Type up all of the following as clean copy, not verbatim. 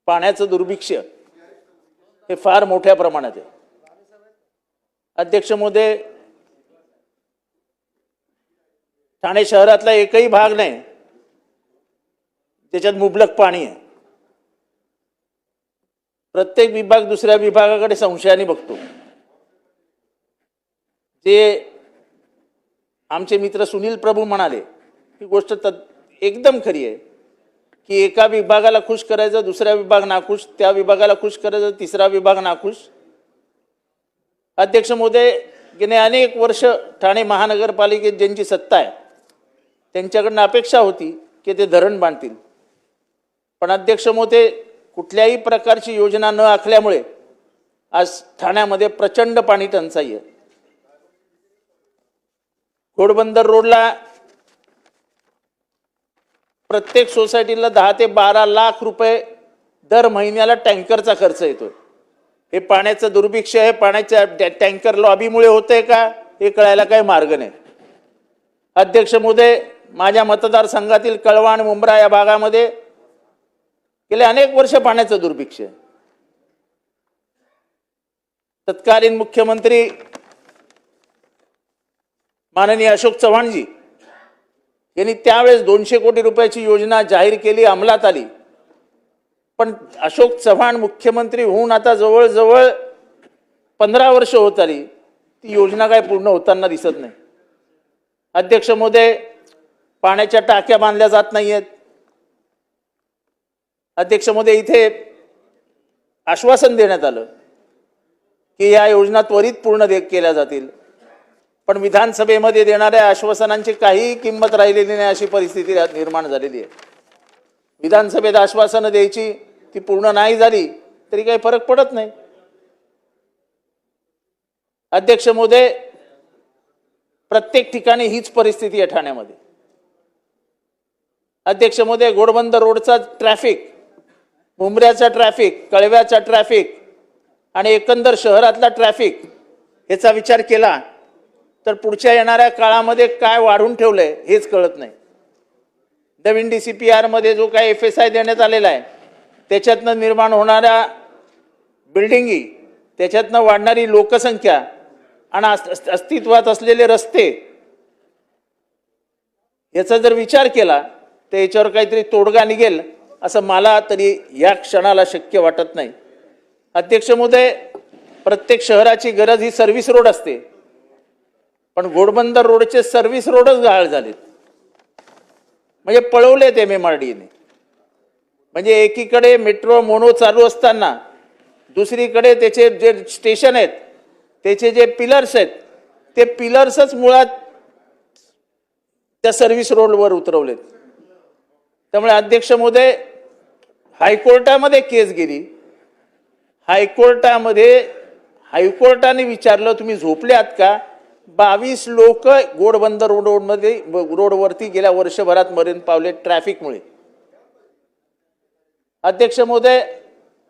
पाण्याचं दुर्भिक्ष्य हे फार मोठ्या प्रमाणात आहे। अध्यक्ष महोदय, ठाणे शहरातला एकही भाग नाही त्याच्यात मुबलक पाणी आहे। प्रत्येक विभाग दुसऱ्या विभागाकडे संशयाने बघतो। ते आमचे मित्र सुनील प्रभू म्हणाले ही गोष्ट एकदम खरी आहे की एका विभागाला खुश करायचं, दुसरा विभाग नाखुश, त्या विभागाला खुश करायचं, तिसरा विभाग नाखुश। अध्यक्ष महोदय, गेले अनेक वर्ष ठाणे महानगरपालिकेत ज्यांची सत्ता आहे त्यांच्याकडून अपेक्षा होती की ते धरण बांधतील, पण अध्यक्ष महोदय कुठल्याही प्रकारची योजना न आखल्यामुळे आज ठाण्यामध्ये प्रचंड पाणी टंचाई आहे। घोडबंदर रोडला प्रत्येक सोसायटीला 10 ते 12 लाख रुपये दर महिन्याला टँकरचा खर्च येतो। हे पाण्याचं दुर्भिक्ष्य आहे, पाण्याच्या टँकर लॉबीमुळे होतंय का हे कळायला काही मार्ग नाही। अध्यक्ष महोदय, माझ्या मतदारसंघातील कळवण मुंब्रा या भागामध्ये गेले अनेक वर्ष पाण्याचं दुर्भिक्ष्य आहे। तत्कालीन मुख्यमंत्री माननीय अशोक चव्हाणजी यांनी त्यावेळेस 200 कोटी रुपयाची योजना जाहीर केली, अंमलात आली, पण अशोक चव्हाण मुख्यमंत्री होऊन आता जवळजवळ 15 वर्ष होत आली, ती योजना काय पूर्ण होताना दिसत नाही। अध्यक्ष महोदय, पाण्याच्या टाक्या बांधल्या जात नाहीयेत। अध्यक्ष महोदय, इथे आश्वासन देण्यात आलं की या योजना त्वरित पूर्ण केल्या जातील, पण विधानसभेमध्ये देणाऱ्या आश्वासनांची काही किंमत राहिलेली नाही अशी परिस्थिती निर्माण झालेली आहे। विधानसभेत आश्वासनं द्यायची, ती पूर्ण नाही झाली तरी काही फरक पडत नाही। अध्यक्ष महोदय, प्रत्येक ठिकाणी हीच परिस्थिती आहे ठाण्यामध्ये। अध्यक्ष महोदय, घोडबंदर रोडचा ट्रॅफिक, मुंब्र्याचा ट्रॅफिक, कळव्याचा ट्रॅफिक आणि एकंदर शहरातला ट्रॅफिक याचा विचार केला तर पुढच्या येणाऱ्या काळामध्ये काय वाढून ठेवलंय हेच कळत नाही। नवीन DCPR मध्ये जो काय FSI देण्यात आलेला आहे त्याच्यातनं निर्माण होणाऱ्या बिल्डिंगी, त्याच्यातनं वाढणारी लोकसंख्या आणि अस्तित्वात असलेले रस्ते याचा जर विचार केला तर याच्यावर काहीतरी तोडगा निघेल असं मला तरी या क्षणाला शक्य वाटत नाही। अध्यक्ष महोदय, प्रत्येक शहराची गरज ही सर्व्हिस रोड असते, पण घोडबंदर रोडचे सर्व्हिस रोडच गाळ झालेत, म्हणजे पळवलेत MMRDने। म्हणजे एकीकडे मेट्रो मोनो चालू असताना दुसरीकडे त्याचे जे स्टेशन आहेत त्याचे जे पिलर्स आहेत ते पिलर्सच मुळात त्या सर्व्हिस रोडवर उतरवलेत। त्यामुळे अध्यक्ष महोदय, हायकोर्टामध्ये केस गेली, हायकोर्टाने विचारलं तुम्ही झोपले आहात का? 22 लोक घोडबंदर रोडवरती गेल्या वर्षभरात मरण पावले ट्रॅफिकमुळे। अध्यक्ष महोदय,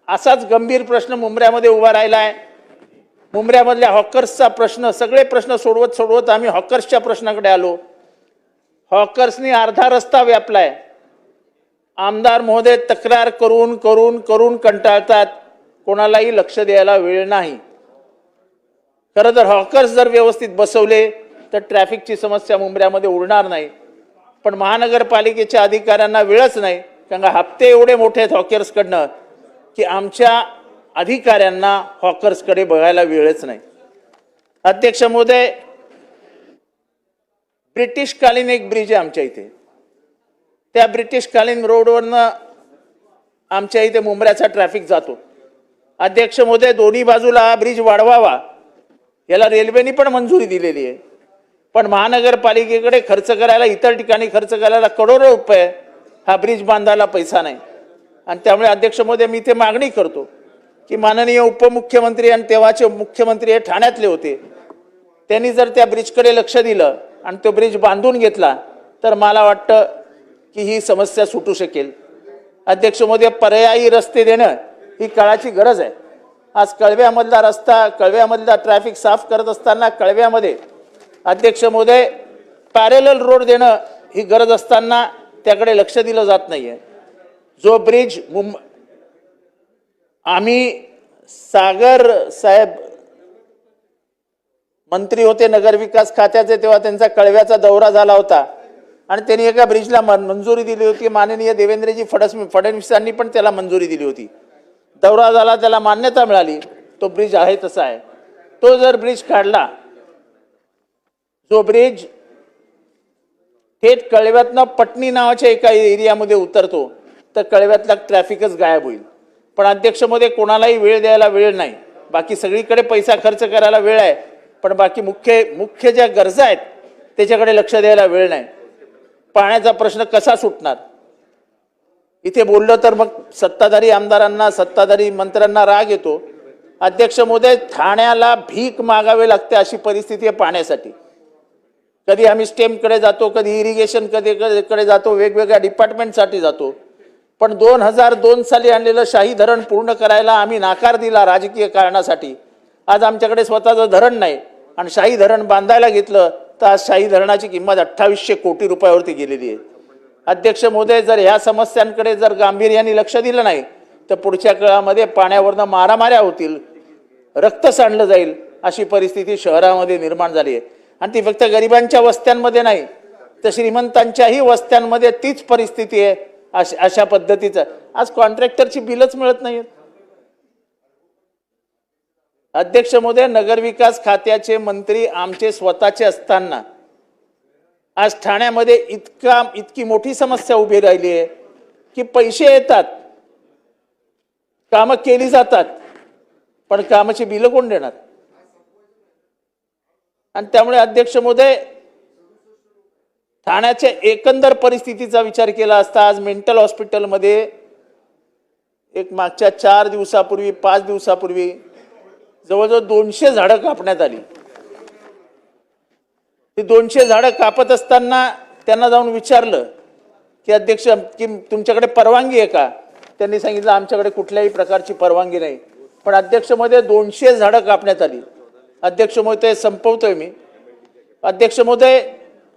असाच गंभीर प्रश्न मुंब्र्यामध्ये उभा राहिला आहे। मुंब्र्यामधल्या हॉकर्सचा प्रश्न, सगळे प्रश्न सोडवत आम्ही हॉकर्सच्या प्रश्नाकडे आलो। हॉकर्सनी अर्धा रस्ता व्यापलाय। आमदार महोदय तक्रार करून करून करून कंटाळतात, कोणालाही लक्ष द्यायला वेळ नाही। खरं तर हॉकर्स जर व्यवस्थित बसवले तर ट्रॅफिकची समस्या मुंब्र्यामध्ये उरणार नाही, पण महानगरपालिकेच्या अधिकाऱ्यांना वेळच नाही, कारण हप्ते एवढे मोठे आहेत हॉकर्सकडनं की आमच्या अधिकाऱ्यांना हॉकर्सकडे बघायला वेळच नाही। अध्यक्ष महोदय, ब्रिटिशकालीन एक ब्रिज आहे आमच्या इथे, त्या ब्रिटिशकालीन रोडवरनं आमच्या इथे मुंब्र्याचा ट्रॅफिक जातो। अध्यक्ष महोदय, दोन्ही बाजूला हा ब्रिज वाढवावा याला रेल्वेने पण मंजुरी दिलेली आहे, पण महानगरपालिकेकडे खर्च करायला, इतर ठिकाणी खर्च करायला करोडो रुपये, हा ब्रिज बांधायला पैसा नाही। आणि त्यामुळे अध्यक्ष महोदय, मी ते मागणी करतो की माननीय उपमुख्यमंत्री आणि तेव्हाचे मुख्यमंत्री हे ठाण्यातले होते, त्यांनी जर त्या ब्रिजकडे लक्ष दिलं आणि तो ब्रिज बांधून घेतला तर मला वाटतं की ही समस्या सुटू शकेल। अध्यक्ष महोदय, पर्यायी रस्ते देणं ही काळाची गरज आहे। आज कळव्यामधला रस्ता, कळव्यामधला ट्रॅफिक साफ करत असताना कळव्यामध्ये अध्यक्ष महोदय पॅरेलल रोड देणं ही गरज असताना त्याकडे लक्ष दिलं जात नाहीये। जो ब्रिज आम्ही सागर साहेब मंत्री होते नगरविकास खात्याचे, तेव्हा त्यांचा कळव्याचा दौरा झाला होता आणि त्यांनी एका ब्रिजला मंजुरी दिली होती. माननीय देवेंद्रजी फडणवीसांनी पण त्याला मंजुरी दिली होती. दौरा झाला, त्याला मान्यता मिळाली, तो ब्रिज आहे तसा आहे. तो जर ब्रिज काढला, जो ब्रिज थेट कळव्यातनं पटणी नावाच्या एका एरियामध्ये उतरतो, तर कळव्यातला ट्रॅफिकच गायब होईल. पण अध्यक्ष महोदय, कोणालाही वेळ द्यायला वेळ नाही. बाकी सगळीकडे पैसा खर्च करायला वेळ आहे, पण बाकी मुख्य ज्या गरजा आहेत त्याच्याकडे लक्ष द्यायला वेळ नाही. पाण्याचा प्रश्न कसा सुटणार? इथे बोललं तर मग सत्ताधारी आमदारांना, सत्ताधारी मंत्र्यांना राग येतो. अध्यक्ष महोदय, ठाण्याला भीक मागावे लागते अशी परिस्थिती आहे पाण्यासाठी. कधी आम्ही स्टेमकडे जातो, कधी इरिगेशन कडे जातो, वेगवेगळ्या डिपार्टमेंटसाठी जातो. पण 2002 साली आणलेलं शाही धरण पूर्ण करायला आम्ही नकार दिला राजकीय कारणासाठी. आज आमच्याकडे स्वतःचं धरण नाही आणि शाही धरण बांधायला घेतलं तर आज शाही धरणाची किंमत 2800 कोटी रुपयावरती गेलेली आहे. अध्यक्ष महोदय, जर ह्या समस्यांकडे जर गांभीर्याने लक्ष दिलं नाही तर पुढच्या काळामध्ये पाण्यावरनं मारामाऱ्या होतील, रक्त सांडलं जाईल, अशी परिस्थिती शहरामध्ये निर्माण झाली आहे. आणि ती फक्त गरिबांच्या वस्त्यांमध्ये नाही तर श्रीमंतांच्याही वस्त्यांमध्ये तीच परिस्थिती आहे. अशा पद्धतीचं आज कॉन्ट्रॅक्टरची बिलच मिळत नाहीत. अध्यक्ष महोदय, नगरविकास खात्याचे मंत्री आमचे स्वतःचे असताना आज ठाण्यामध्ये इतकी मोठी समस्या उभी राहिली आहे की पैसे येतात, कामं केली जातात, पण कामाची बिलं कोण देणार? आणि त्यामुळे अध्यक्ष महोदय, ठाण्याच्या एकंदर परिस्थितीचा विचार केला असता आज मेंटल हॉस्पिटलमध्ये एक मागच्या 4 दिवसापूर्वी 5 दिवसापूर्वी जवळजवळ 200 झाडं कापण्यात आली. ती 200 झाडं कापत असताना त्यांना जाऊन विचारलं की अध्यक्ष, की तुमच्याकडे परवानगी आहे का? त्यांनी सांगितलं आमच्याकडे कुठल्याही प्रकारची परवानगी नाही. पण अध्यक्ष महोदय, 200 झाडं कापण्यात आली. अध्यक्ष महोदय, संपवतोय मी. अध्यक्ष महोदय,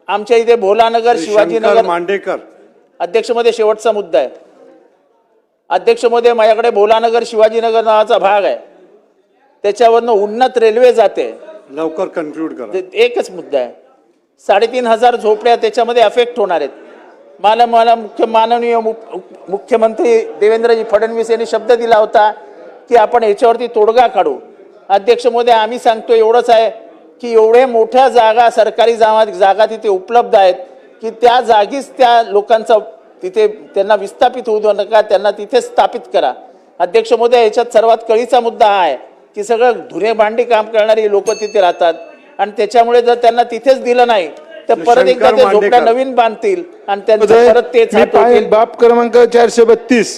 आमच्या इथे भोलानगर, शिवाजीनगर, मांडेकर. अध्यक्ष महोदय, शेवटचा मुद्दा आहे. अध्यक्ष महोदय, माझ्याकडे भोलानगर शिवाजीनगर नावाचा भाग आहे, त्याच्यावरनं उन्नत रेल्वे जाते. लवकर कन्क्लूड करा. एकच मुद्दा आहे. 3500 झोपड्या त्याच्यामध्ये अफेक्ट होणार आहेत. मला माननीय मुख्यमंत्री देवेंद्रजी फडणवीस यांनी शब्द दिला होता की आपण याच्यावरती तोडगा काढू. अध्यक्ष महोदय, आम्ही सांगतो एवढंच आहे की एवढे मोठ्या जागा, सरकारी जागा तिथे उपलब्ध आहेत की त्या जागीच त्या लोकांचा तिथे त्यांना विस्थापित होऊ देऊ नका, त्यांना तिथे स्थापित करा. अध्यक्ष महोदय, याच्यात सर्वात कळीचा मुद्दा हा आहे की सगळं धुणे भांडी काम करणारी लोक तिथे राहतात आणि त्याच्यामुळे जर त्यांना तिथेच दिलं नाही तर परत एकदा ते झोपड्या नवीन बांधतील आणि त्यांचं परत तेच बाप क्रमांक 432.